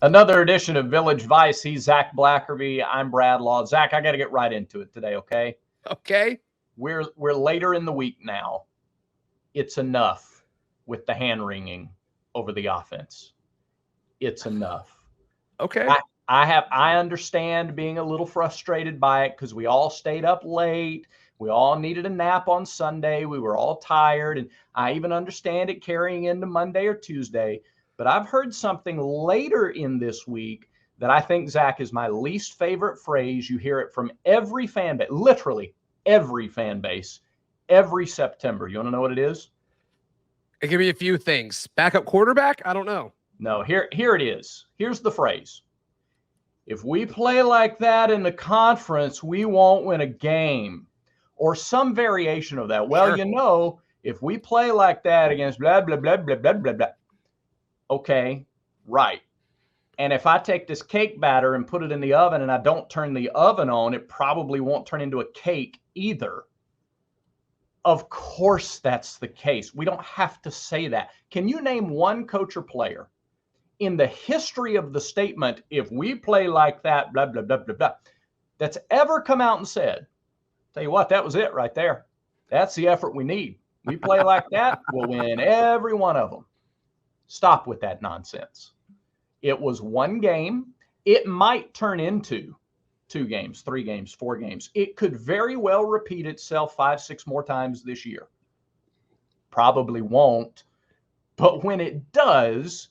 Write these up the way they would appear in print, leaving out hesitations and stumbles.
Another edition of Village Vice. He's Zach Blackerby. I'm Brad Law. Zach, I got to get right into it today, okay? Okay. We're later in the week now. It's enough with the hand-wringing over the offense. It's enough. Okay. I understand being a little frustrated by it because we all stayed up late. We all needed a nap on Sunday. We were all tired. And I even understand it carrying into Monday or Tuesday. But I've heard something later in this week that I think, Zach, is my least favorite phrase. You hear it from every fan base, literally every fan base, every September. You want to know what it is? Give me a few things. Backup quarterback? I don't know. No, here it is. Here's the phrase. If we play like that in the conference, we won't win a game. Or some variation of that. Well, Sure. If we play like that against blah, blah, blah, blah, blah, blah, blah. Okay, right. And if I take this cake batter and put it in the oven and I don't turn the oven on, it probably won't turn into a cake either. Of course that's the case. We don't have to say that. Can you name one coach or player in the history of the statement, if we play like that, blah, blah, blah, blah, blah, that's ever come out and said, tell you what, that was it right there. That's the effort we need. We play like that, we'll win every one of them. Stop with that nonsense. It was one game. It might turn into 2 games, 3 games, 4 games. It could very well repeat itself 5, 6 more times this year. Probably won't. But when it does,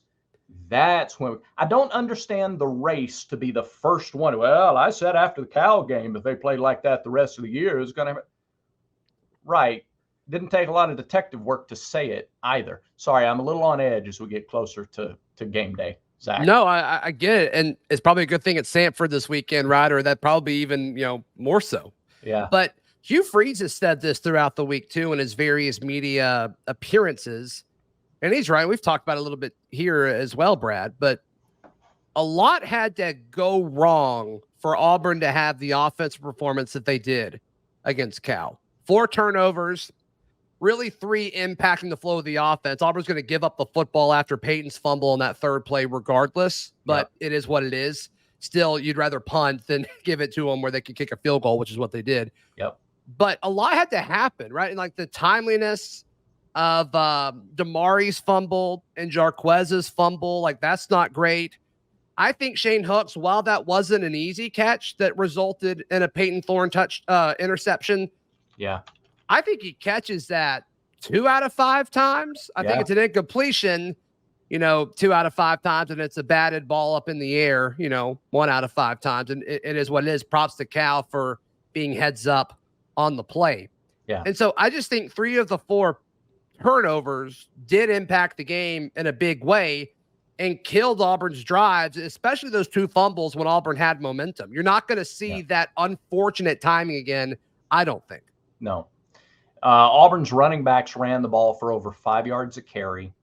that's when I don't understand the race to be the first one. Well, I said after the Cal game, if they played like that the rest of the year, it's going to. Right. Didn't take a lot of detective work to say it either. Sorry, I'm a little on edge as we get closer to game day, Zach. No, I get it. And it's probably a good thing at Samford this weekend, right? Or that probably even, more so. Yeah. But Hugh Freeze has said this throughout the week, too, in his various media appearances. And he's right. We've talked about it a little bit here as well, Brad. But a lot had to go wrong for Auburn to have the offensive performance that they did against Cal. 4 turnovers. Really 3 impacting the flow of the offense. Auburn's going to give up the football after Peyton's fumble on that 3rd play regardless, but It is what it is. Still, you'd rather punt than give it to them where they can kick a field goal, which is what they did. Yep. But a lot had to happen, right? And like the timeliness of Damari's fumble and Jarquez's fumble, like that's not great. I think Shane Hooks, while that wasn't an easy catch that resulted in a Peyton Thorne touch interception. Yeah. I think he catches that 2 out of 5 times. I think it's an incompletion, 2 out of 5 times, and it's a batted ball up in the air, 1 out of 5 times. And it is what it is. Props to Cal for being heads up on the play. Yeah. And so I just think 3 of the 4 turnovers did impact the game in a big way and killed Auburn's drives, especially those 2 fumbles when Auburn had momentum. You're not going to see that unfortunate timing again, I don't think. No. Auburn's running backs ran the ball for over 5 yards a carry.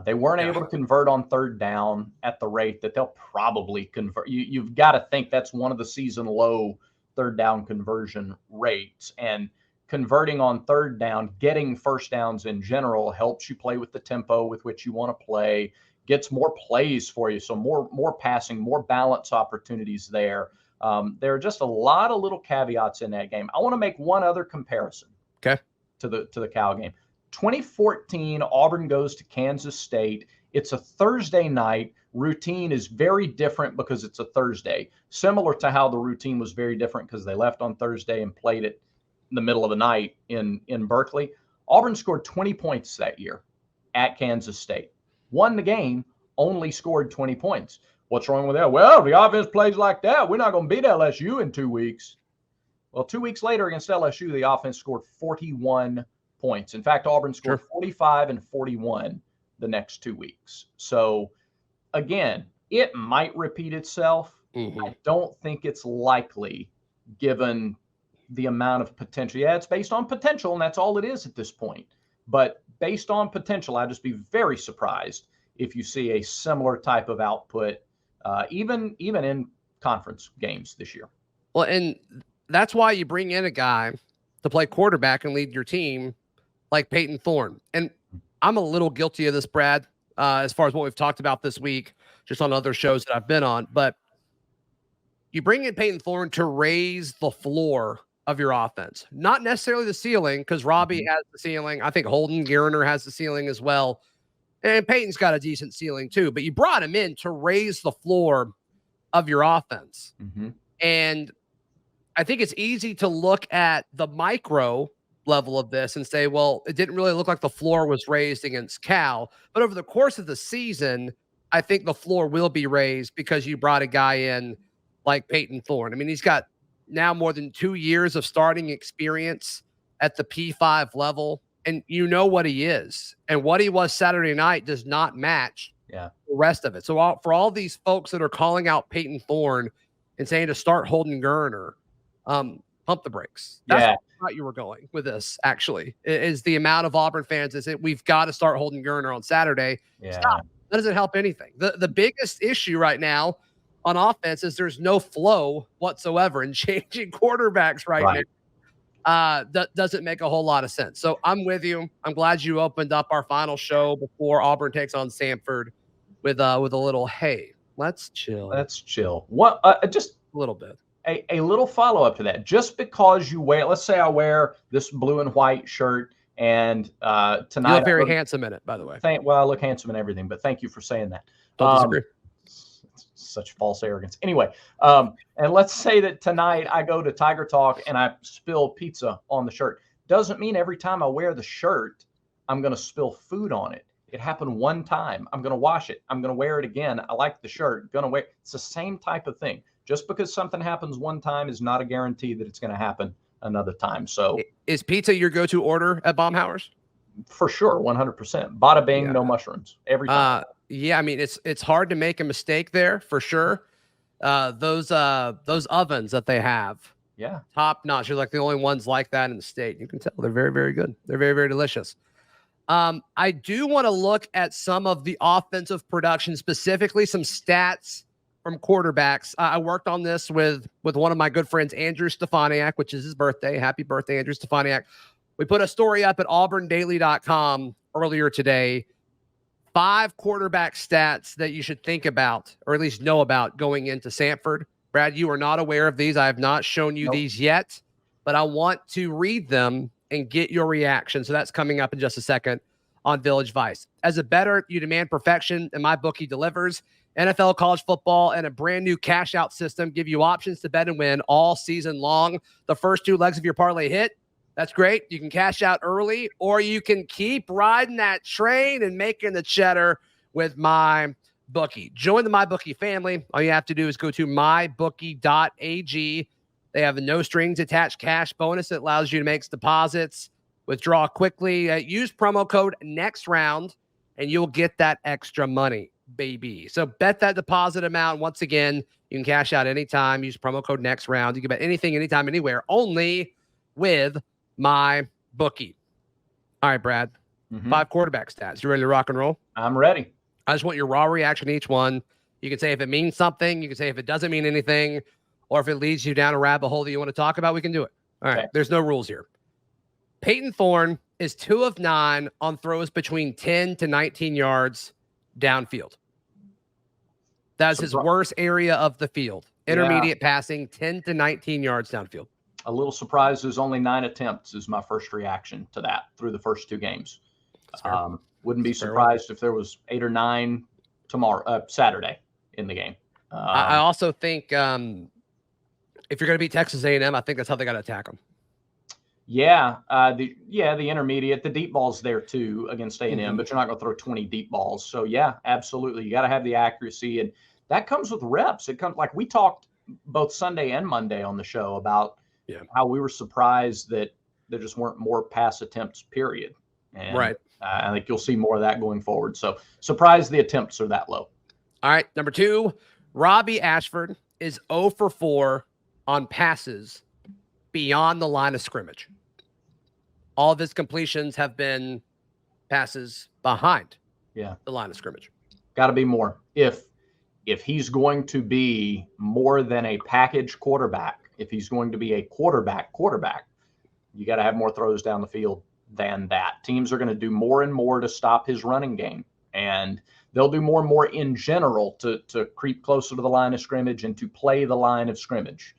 They weren't able to convert on 3rd down at the rate that they'll probably convert. You've got to think that's one of the season low 3rd down conversion rates. And converting on 3rd down, getting first downs in general helps you play with the tempo with which you want to play, gets more plays for you. So more passing, more balance opportunities there. There are just a lot of little caveats in that game. I want to make one other comparison. Okay. To the Cal game. 2014, Auburn goes to Kansas State. It's a Thursday night. Routine is very different because it's a Thursday. Similar to how the routine was very different because they left on Thursday and played it in the middle of the night in Berkeley. Auburn scored 20 points that year at Kansas State. Won the game, only scored 20 points. What's wrong with that? Well, the offense plays like that. We're not going to beat LSU in 2 weeks. Well, 2 weeks later against LSU, the offense scored 41 points. In fact, Auburn scored 45 and 41 the next 2 weeks. So, again, it might repeat itself. I don't think it's likely given the amount of potential. Yeah, it's based on potential, and that's all it is at this point. But based on potential, I'd just be very surprised if you see a similar type of output, even in conference games this year. Well, and that's why you bring in a guy to play quarterback and lead your team like Peyton Thorne. And I'm a little guilty of this, Brad, as far as what we've talked about this week. just on other shows that I've been on. But you bring in Peyton Thorne to raise the floor of your offense, not necessarily the ceiling, because Robbie has the ceiling. I think Holden Garner has the ceiling as well. And Peyton's got a decent ceiling too, but you brought him in to raise the floor of your offense. And I think it's easy to look at the micro level of this and say, well, it didn't really look like the floor was raised against Cal. But over the course of the season, I think the floor will be raised because you brought a guy in like Peyton Thorne. I mean, he's got now more than 2 years of starting experience at the P5 level. And you know what he is. And what he was Saturday night does not match the rest of it. So for all these folks that are calling out Peyton Thorne and saying to start Holden Garner, pump the brakes. That's where I thought you were going with this, actually, is the amount of Auburn fans that say we've got to start Holden Garner on Saturday. Stop. That doesn't help anything. The biggest issue right now on offense is there's no flow whatsoever, and changing quarterbacks right now that doesn't make a whole lot of sense. So I'm with you. I'm glad you opened up our final show before Auburn takes on Samford with a little, hey, let's chill. Let's chill. What? Just a little bit. A little follow up to that. Just because you wear, let's say I wear this blue and white shirt, and tonight you look very handsome in it, by the way. Well, I look handsome in everything, but thank you for saying that. Don't disagree. Such false arrogance. Anyway, and let's say that tonight I go to Tiger Talk and I spill pizza on the shirt. Doesn't mean every time I wear the shirt, I'm going to spill food on it. It happened one time. I'm going to wash it. I'm going to wear it again. I like the shirt. Going to wear. It's the same type of thing. Just because something happens one time is not a guarantee that it's going to happen another time. So, is pizza your go-to order at Baumhauer's? For sure, 100%. Bada bing, no mushrooms every time. Yeah, I mean it's hard to make a mistake there for sure. Those ovens that they have, top notch. You're like the only ones like that in the state. You can tell they're very, very good. They're very, very delicious. I do want to look at some of the offensive production, specifically some stats from quarterbacks. I worked on this with one of my good friends, Andrew Stefaniak, which is his birthday. Happy birthday, Andrew Stefaniak. We put a story up at auburndaily.com earlier today. 5 quarterback stats that you should think about, or at least know about, going into Samford. Brad, you are not aware of these. I have not shown you these yet, but I want to read them and get your reaction. So that's coming up in just a second on Village Vice. As a bettor, you demand perfection, and MyBookie delivers. NFL, college football, and a brand new cash out system give you options to bet and win all season long. The first 2 legs of your parlay hit. That's great. You can cash out early, or you can keep riding that train and making the cheddar with MyBookie. Join the MyBookie family. All you have to do is go to mybookie.ag. They have a no strings attached cash bonus that allows you to make deposits, withdraw quickly. Use promo code NEXTROUND, and you'll get that extra money, baby. So bet that deposit amount. Once again, you can cash out anytime. Use promo code NEXTROUND. You can bet anything, anytime, anywhere, only with MyBookie. All right, Brad. 5 quarterback stats. You ready to rock and roll? I'm ready. I just want your raw reaction to each one. You can say if it means something. You can say if it doesn't mean anything, or if it leads you down a rabbit hole that you want to talk about, we can do it. All right. There's no rules here. Peyton Thorne is 2 of 9 on throws between 10 to 19 yards downfield. That's his worst area of the field. Intermediate passing, 10 to 19 yards downfield. A little surprised there's only 9 attempts is my first reaction to that through the first 2 games. Wouldn't be surprised if there was 8 or 9 Saturday in the game. I also think if you're going to beat Texas A&M, I think that's how they got to attack them. The intermediate, the deep ball's there too against A&M, but you're not going to throw 20 deep balls. So yeah, absolutely, you got to have the accuracy, and that comes with reps. It comes, like we talked both Sunday and Monday on the show about how we were surprised that there just weren't more pass attempts, period. And I think you'll see more of that going forward. So surprised the attempts are that low. All right, number 2, Robbie Ashford is 0 for 4 on passes beyond the line of scrimmage. All of his completions have been passes behind the line of scrimmage. Got to be more. If he's going to be more than a package quarterback, if he's going to be a quarterback, you got to have more throws down the field than that. Teams are going to do more and more to stop his running game. And they'll do more and more in general to creep closer to the line of scrimmage and to play the line of scrimmage.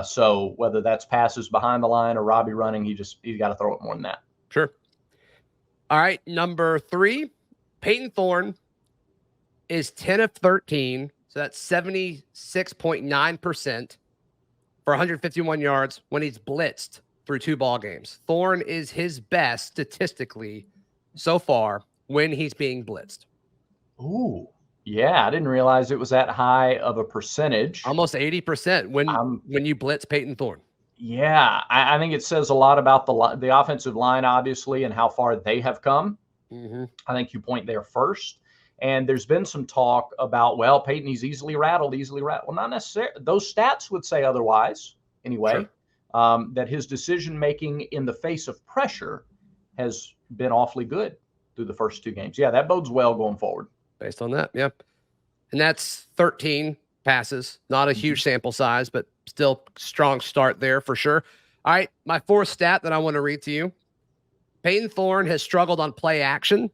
So whether that's passes behind the line or Robbie running, he's got to throw it more than that. Sure. All right, number 3, Peyton Thorne is 10 of 13, so that's 76.9% for 151 yards when he's blitzed through 2 ball games. Thorne is his best statistically so far when he's being blitzed. Ooh, yeah, I didn't realize it was that high of a percentage. Almost 80% when you blitz Peyton Thorne. Yeah, I think it says a lot about the offensive line, obviously, and how far they have come. Mm-hmm. I think you point there first. And there's been some talk about, well, Peyton, he's easily rattled. Well, not necessarily. Those stats would say otherwise anyway, sure. That his decision-making in the face of pressure has been awfully good through the first 2 games. Yeah, that bodes well going forward. Based on that, yep. And that's 13 passes. Not a huge sample size, but still strong start there for sure. All right, my 4th stat that I want to read to you. Peyton Thorne has struggled on play action.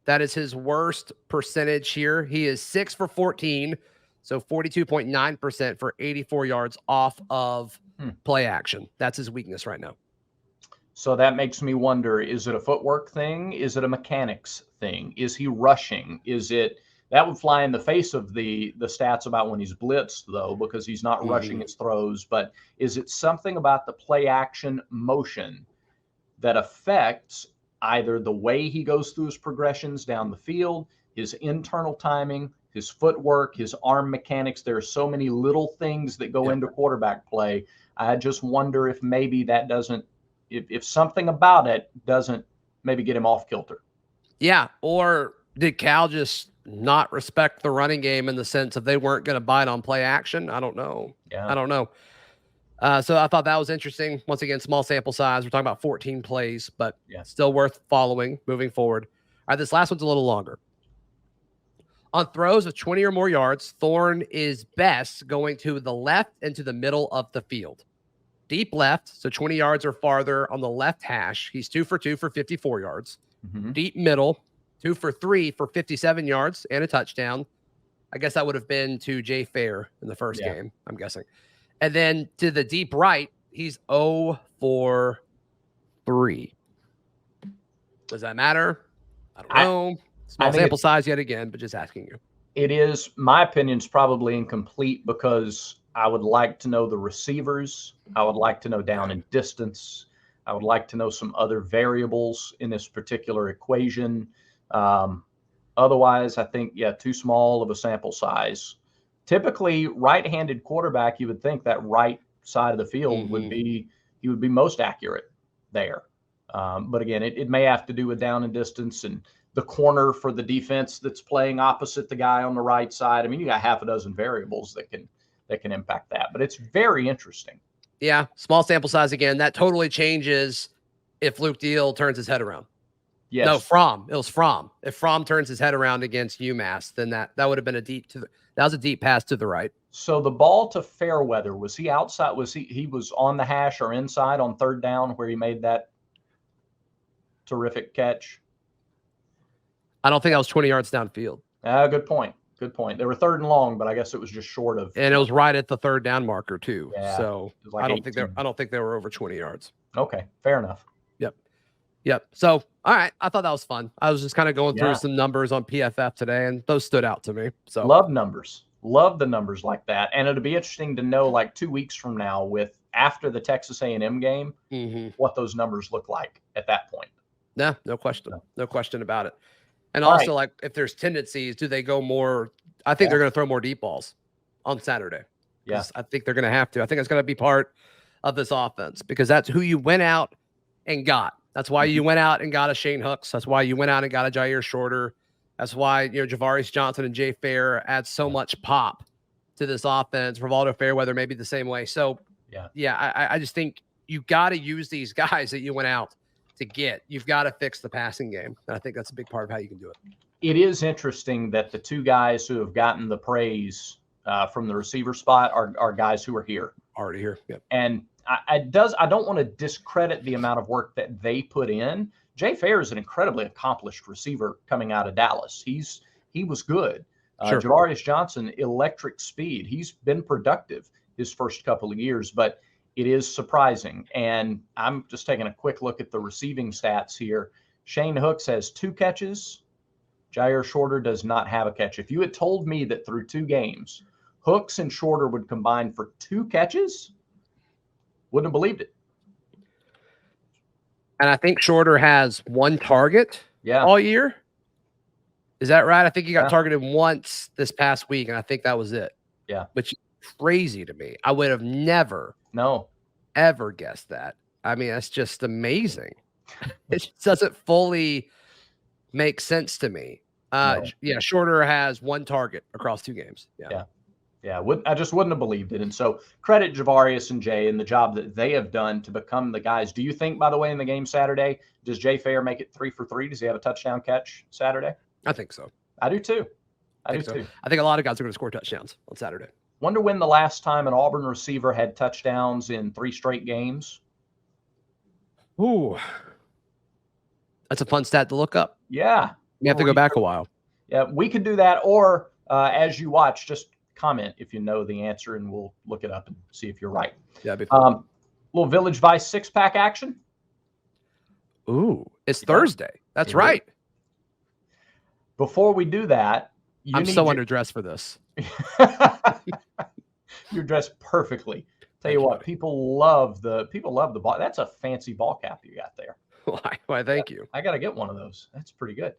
That is his worst percentage here. He is 6 for 14, so 42.9% for 84 yards off of play action. That's his weakness right now. So that makes me wonder, is it a footwork thing? Is it a mechanics thing? Is he rushing? That would fly in the face of the stats about when he's blitzed, though, because he's not rushing his throws. But is it something about the play action motion that affects either the way he goes through his progressions down the field, his internal timing, his footwork, his arm mechanics? There are so many little things that go into quarterback play. I just wonder if maybe that doesn't, if something about it doesn't maybe get him off kilter. Yeah. Or did Cal just not respect the running game in the sense of they weren't going to bite on play action? I don't know. Yeah. I don't know. So I thought that was interesting. Once again, small sample size. We're talking about 14 plays, but still worth following moving forward. All right, this last one's a little longer. On throws of 20 or more yards, Thorne is best going to the left and to the middle of the field. Deep left, so 20 yards or farther on the left hash. He's 2 for 2 for 54 yards. Mm-hmm. Deep middle, 2 for 3 for 57 yards and a touchdown. I guess that would have been to Jay Fair in the first game, I'm guessing. And then to the deep right, he's 0 for 3. Does that matter? I don't know. Small sample size yet again, but just asking you. It is. My opinion's probably incomplete because I would like to know the receivers. I would like to know down and distance. I would like to know some other variables in this particular equation. Otherwise, I think, too small of a sample size. Typically, right-handed quarterback, you would think that right side of the field would be most accurate there. But again, it may have to do with down and distance and the corner for the defense that's playing opposite the guy on the right side. I mean, you got half a dozen variables that can impact that, but it's very interesting. Yeah, small sample size again. That totally changes if Luke Deal turns his head around. Yes. No, Fromm. It was Fromm. If Fromm turns his head around against UMass, then that would have been a deep pass to the right. So the ball to Fairweather, was he outside? Was he was on the hash or inside on 3rd down where he made that terrific catch? I don't think that was 20 yards downfield. Good point. Good point. They were 3rd and long, but I guess it was just short of. And it was right at the 3rd down marker too. Yeah, so like I don't think they were over 20 yards. Okay, fair enough. Yep. So all right, I thought that was fun. I was just kind of going through some numbers on PFF today, and those stood out to me. So love numbers. Love the numbers like that. And it'll be interesting to know, like 2 weeks from now, after the Texas A&M game, what those numbers look like at that point. Yeah, no question. No question about it. And also, like, if there's tendencies, do they go more? I think they're going to throw more deep balls on Saturday. Yeah. I think they're going to have to. I think it's going to be part of this offense because that's who you went out and got. That's why you went out and got a Shane Hooks. That's why you went out and got a Jair Shorter. That's why, Javarius Johnson and Jay Fair add so much pop to this offense. Rivaldo Fairweather maybe the same way. So, I just think you got to use these guys that you went out to get. You've got to fix the passing game. And I think that's a big part of how you can do it. It is interesting that the 2 guys who have gotten the praise from the receiver spot are guys who are here. Already here. Yep. And I don't want to discredit the amount of work that they put in. Jay Fair is an incredibly accomplished receiver coming out of Dallas. He was good. Sure. Javarius Johnson, electric speed. He's been productive his first couple of years, but it is surprising. And I'm just taking a quick look at the receiving stats here. Shane Hooks has 2 catches. Jair Shorter does not have a catch. If you had told me that through 2 games, Hooks and Shorter would combine for 2 catches, wouldn't have believed it. And I think Shorter has 1 target all year. Is that right? I think he got targeted once this past week, and I think that was it. Yeah. Which is crazy to me. I would have never ever guessed that. I mean, that's just amazing. It just doesn't fully make sense to me. Yeah, Shorter has 1 target across 2 games. Yeah. I just wouldn't have believed it. And so credit Javarius and Jay and the job that they have done to become the guys. Do you think, by the way, in the game Saturday, does Jay Fair make it 3 for 3? Does he have a touchdown catch Saturday? I think so. I do too. I think a lot of guys are going to score touchdowns on Saturday. Wonder when the last time an Auburn receiver had touchdowns in 3 straight games. Ooh. That's a fun stat to look up. Yeah. You have to go back a while. Yeah, we could do that. Or as you watch, just comment if you know the answer, and we'll look it up and see if you're right. Yeah, that'd be fun. Little Village Vice 6-pack action. Ooh, it's Thursday. That's right. Before we do that, I'm so underdressed for this. You're dressed perfectly. Tell you what, people love the ball. That's a fancy ball cap you got there. Why? Thank you. I got to get one of those. That's pretty good.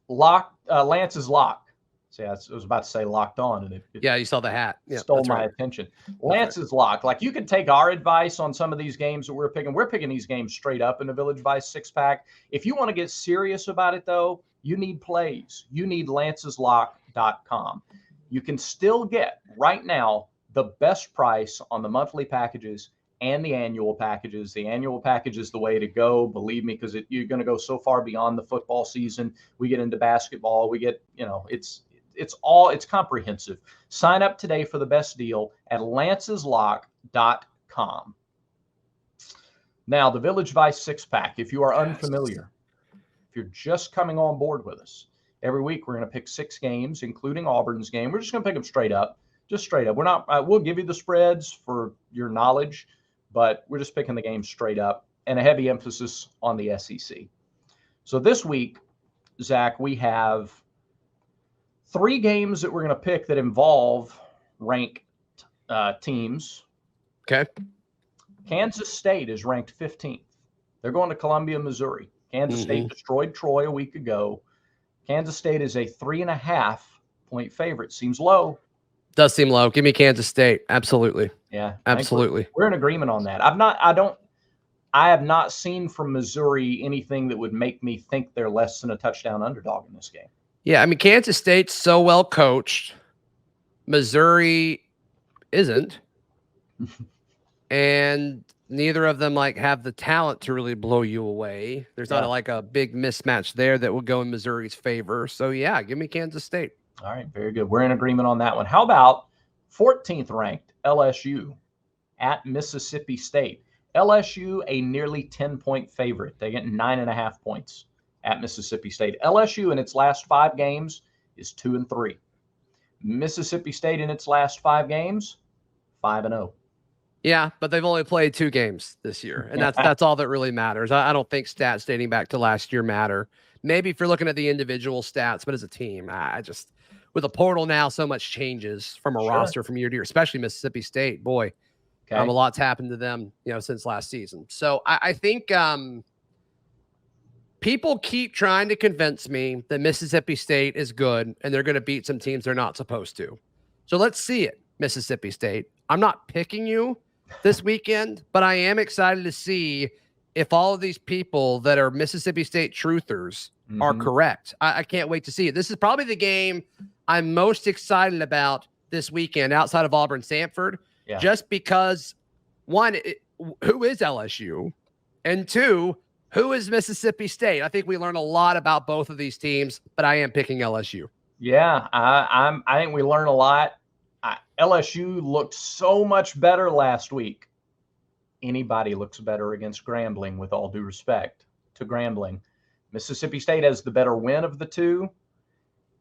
Lance's lock. See, I was about to say locked on, and it you saw the hat. Yeah, stole my attention. Lance's lock. Like, you could take our advice on some of these games that we're picking. We're picking these games straight up in the Village Vice 6-pack. If you want to get serious about it, though, you need plays. You need lanceslock.com. You can still get right now the best price on the monthly packages and the annual packages. The annual package is the way to go, believe me, because you're going to go so far beyond the football season. We get into basketball. We get, it's comprehensive. Sign up today for the best deal at lanceslock.com. Now, the Village Vice 6-pack, if you are unfamiliar, if you're just coming on board with us, every week we're going to pick 6 games, including Auburn's game. We're just going to pick them straight up. Just straight up. We're not. We'll give you the spreads for your knowledge, but we're just picking the game straight up, and a heavy emphasis on the SEC. So this week, Zach, we have 3 games that we're going to pick that involve ranked teams. Okay. Kansas State is ranked 15th. They're going to Columbia, Missouri. Kansas State destroyed Troy a week ago. Kansas State is a 3.5-point favorite. Seems low. Does seem low. Give me Kansas State. Absolutely. Yeah, absolutely. We're in agreement on that. I have not seen from Missouri anything that would make me think they're less than a touchdown underdog in this game. Yeah, I mean, Kansas State's so well coached. Missouri isn't. And neither of them have the talent to really blow you away. There's not a big mismatch there that will go in Missouri's favor. So yeah, give me Kansas State. All right, very good. We're in agreement on that one. How about 14th ranked LSU at Mississippi State? LSU, a nearly 10-point favorite. They get 9.5 points at Mississippi State. LSU in its last 5 games is 2-3. Mississippi State in its last 5 games, 5-0. Yeah, but they've only played 2 games this year, and that's all that really matters. I don't think stats dating back to last year matter. Maybe if you're looking at the individual stats, but as a team, with a portal now, so much changes from a roster from year to year, especially Mississippi State. Boy, a lot's happened to them, since last season. So I think people keep trying to convince me that Mississippi State is good and they're going to beat some teams they're not supposed to. So let's see it, Mississippi State. I'm not picking you this weekend, but I am excited to see if all of these people that are Mississippi State truthers are correct. I can't wait to see it. This is probably the game I'm most excited about this weekend outside of Auburn Sanford, just because, one, who is LSU? And 2, who is Mississippi State? I think we learn a lot about both of these teams, but I am picking LSU. Yeah, I think we learn a lot. LSU looked so much better last week. Anybody looks better against Grambling, with all due respect. to Grambling. Mississippi State has the better win of the two.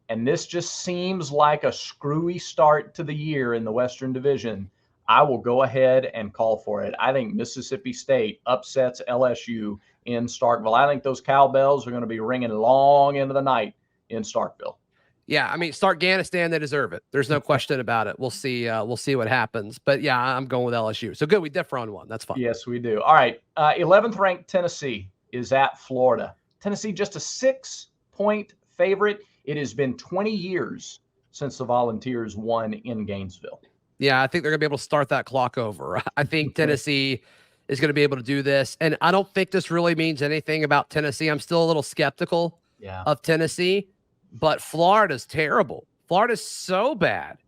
And this just seems like a screwy start to the year in the Western Division. I will go ahead and call for it. I think Mississippi State upsets LSU in Starkville. I think those cowbells are going to be ringing long into the night in Starkville. Yeah, I mean, Starkganistan, they deserve it. There's no question about it. We'll see. We'll see what happens. But yeah, I'm going with LSU. So good, we differ on one. That's fine. Yes, we do. All right, 11th ranked Tennessee is at Florida. Tennessee just a 6-point favorite. It has been 20 years since the Volunteers won in Gainesville. Yeah, I think they're going to be able to start that clock over. I think Tennessee is going to be able to do this. And I don't think this really means anything about Tennessee. I'm still a little skeptical of Tennessee, but Florida's terrible. Florida's so bad.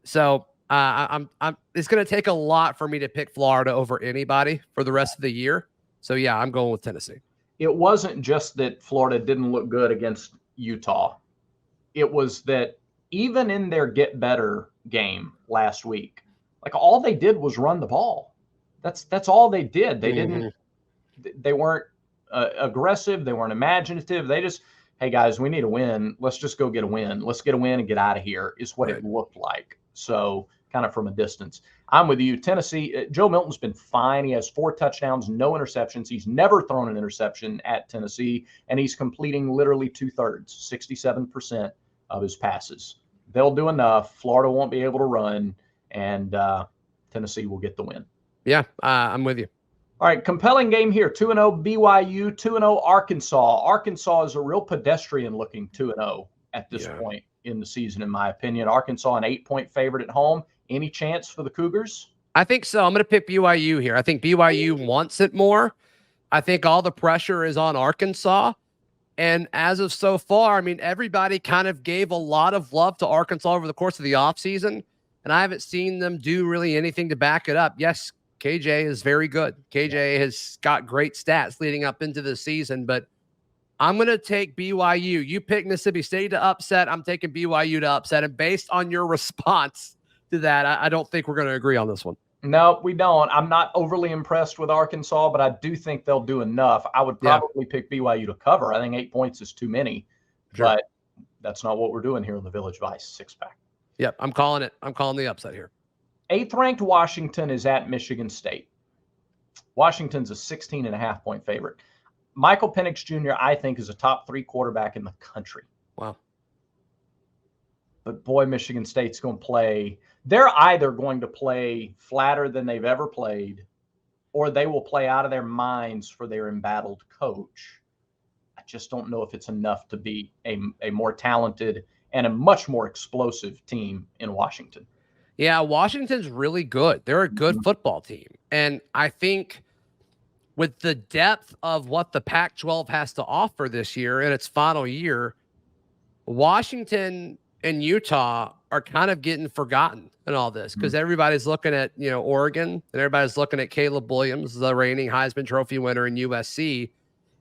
So it's going to take a lot for me to pick Florida over anybody for the rest of the year. So yeah, I'm going with Tennessee. It wasn't just that Florida didn't look good against Utah. It was that even in their get better game last week, like all they did was run the ball. That's all they did. They weren't aggressive. They weren't imaginative. They just, hey guys, we need a win. Let's just go get a win. Let's get a win and get out of here is what it looked like. So kind of from a distance. I'm with you. Tennessee, Joe Milton's been fine. He has 4 touchdowns, no interceptions. He's never thrown an interception at Tennessee, and he's completing literally 2/3, 67% of his passes. They'll do enough. Florida won't be able to run, and Tennessee will get the win. Yeah, I'm with you. All right, compelling game here. 2-0 BYU, 2-0 Arkansas. Arkansas is a real pedestrian-looking 2-0 at this point in the season, in my opinion. Arkansas, an 8-point favorite at home. Any chance for the Cougars? I think so. I'm going to pick BYU here. I think BYU wants it more. I think all the pressure is on Arkansas. And as of so far, I mean, everybody kind of gave a lot of love to Arkansas over the course of the offseason, and I haven't seen them do really anything to back it up. Yes, KJ is very good. KJ has got great stats leading up into the season, but I'm going to take BYU. You pick Mississippi State to upset. I'm taking BYU to upset. And based on your response to that, I don't think we're going to agree on this one. No, we don't. I'm not overly impressed with Arkansas, but I do think they'll do enough. I would probably pick BYU to cover. I think 8 points is too many, but that's not what we're doing here in the Village Vice 6-pack. Yep, I'm calling it. I'm calling the upset here. 8th ranked Washington is at Michigan State. Washington's a 16.5-point favorite. Michael Penix Jr., I think, is a top 3 quarterback in the country. Wow. But boy, Michigan State's going to play. They're either going to play flatter than they've ever played, or they will play out of their minds for their embattled coach. I just don't know if it's enough to be a more talented and a much more explosive team in Washington. Yeah, Washington's really good. They're a good football team. And I think with the depth of what the Pac-12 has to offer this year in its final year, Washington and Utah are kind of getting forgotten in all this because everybody's looking at, Oregon, and everybody's looking at Caleb Williams, the reigning Heisman Trophy winner in USC,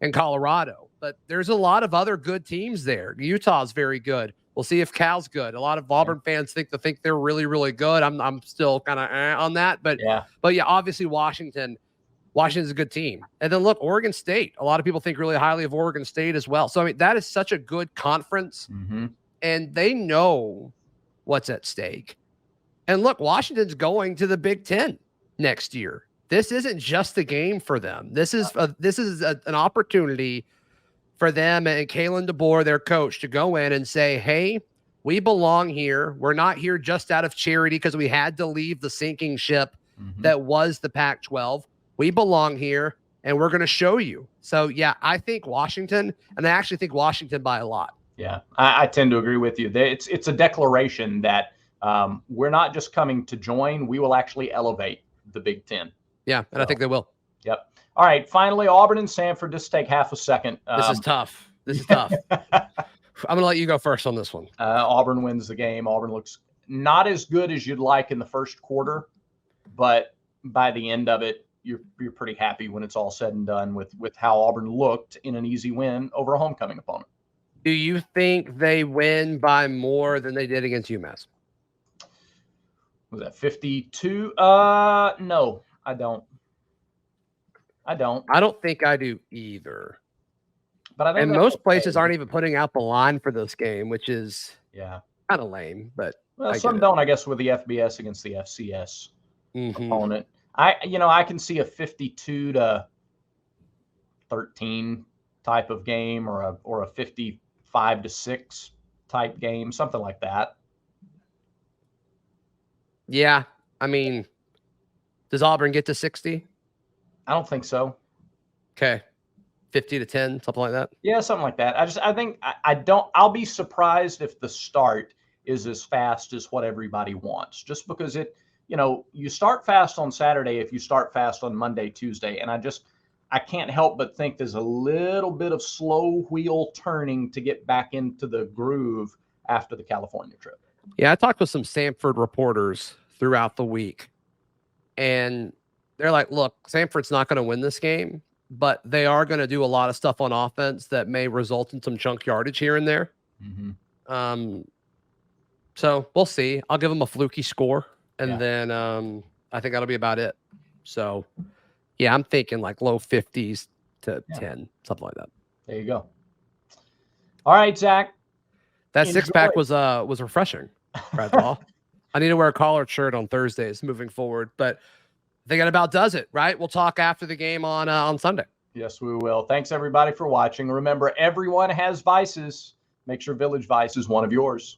and Colorado. But there's a lot of other good teams there. Utah's very good. We'll see if Cal's good. A lot of Auburn fans think they're really, really good. I'm still kind of on that, but obviously Washington's a good team. And then look, Oregon State. A lot of people think really highly of Oregon State as well. So I mean, that is such a good conference, and they know what's at stake. And look, Washington's going to the Big Ten next year. This isn't just a game for them. This is an opportunity for them and Kalen DeBoer, their coach, to go in and say, hey, we belong here. We're not here just out of charity because we had to leave the sinking ship that was the Pac-12. We belong here, and we're going to show you. So, yeah, I think Washington, and I actually think Washington by a lot. Yeah, I tend to agree with you. It's a declaration that we're not just coming to join. We will actually elevate the Big Ten. Yeah, and I think they will. Yep. All right, finally, Auburn and Samford. Just take half a second. This is tough. I'm going to let you go first on this one. Auburn wins the game. Auburn looks not as good as you'd like in the first quarter, but by the end of it, you're pretty happy when it's all said and done with how Auburn looked in an easy win over a homecoming opponent. Do you think they win by more than they did against UMass? Was that 52? No, I don't. I don't think I do either. But I think And that's most places okay. aren't even putting out the line for this game, which is Yeah. kind of lame. But Well, I some get it. don't, I guess, with the FBS against the FCS Mm-hmm. opponent. I can see a 52-13 type of game, or a 55-6 type game, something like that. Yeah, I mean, does Auburn get to 60? I don't think so. Okay, 50-10, something like that. Yeah, something like that. I think I don't. I'll be surprised if the start is as fast as what everybody wants, just because you start fast on Saturday if you start fast on Monday, Tuesday, and I can't help but think there's a little bit of slow wheel turning to get back into the groove after the California trip. Yeah, I talked with some Samford reporters throughout the week, and they're like, look, Samford's not going to win this game, but they are going to do a lot of stuff on offense that may result in some chunk yardage here and there. Mm-hmm. So we'll see. I'll give them a fluky score, and Yeah. then I think that'll be about it. So, yeah, I'm thinking like low 50s to 10, something like that. There you go. All right, Zach. That Enjoy. 6-pack was refreshing, Bradwell. I need to wear a collared shirt on Thursdays moving forward, but I think that about does it, right? We'll talk after the game on Sunday. Yes, we will. Thanks, everybody, for watching. Remember, everyone has vices. Make sure Village Vice is one of yours.